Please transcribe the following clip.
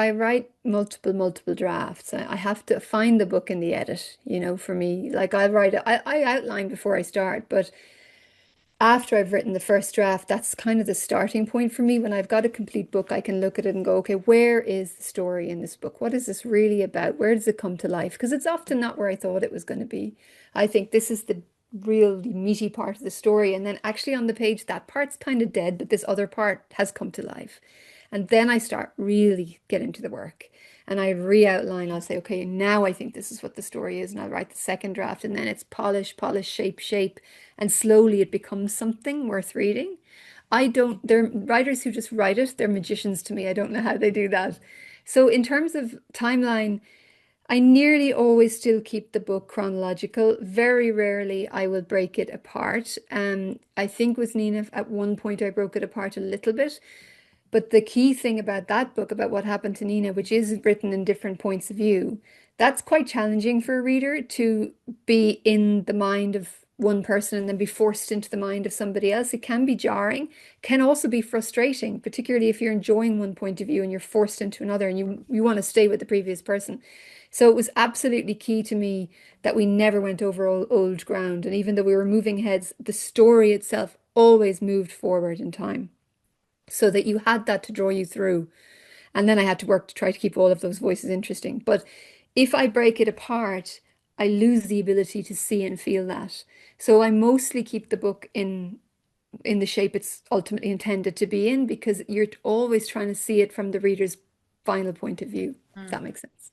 I write multiple drafts. I have to find the book in the edit, for me. Like I write it, I outline before I start, but after I've written the first draft, that's kind of the starting point for me. When I've got a complete book, I can look at it and go, okay, where is the story in this book? What is this really about? Where does it come to life? Because it's often not where I thought it was going to be. I think this is the really meaty part of the story. And then actually on the page, that part's kind of dead, but this other part has come to life. And then I start really getting to the work. And I re-outline, I'll say, okay, now I think this is what the story is. And I'll write the second draft. And then it's polish, shape. And slowly it becomes something worth reading. I don't, There are writers who just write it. They're magicians to me. I don't know how they do that. So in terms of timeline, I nearly always still keep the book chronological. Very rarely I will break it apart. I think with Nina, at one point I broke it apart a little bit. But the key thing about that book, about what happened to Nina, which is written in different points of view, that's quite challenging for a reader to be in the mind of one person and then be forced into the mind of somebody else. It can be jarring, can also be frustrating, particularly if you're enjoying one point of view and you're forced into another and you want to stay with the previous person. So it was absolutely key to me that we never went over old ground. And even though we were moving heads, the story itself always moved forward in time so that you had that to draw you through. And then I had to work to try to keep all of those voices interesting. But if I break it apart, I lose the ability to see and feel that. So I mostly keep the book in the shape it's ultimately intended to be in because you're always trying to see it from the reader's final point of view, if that makes sense.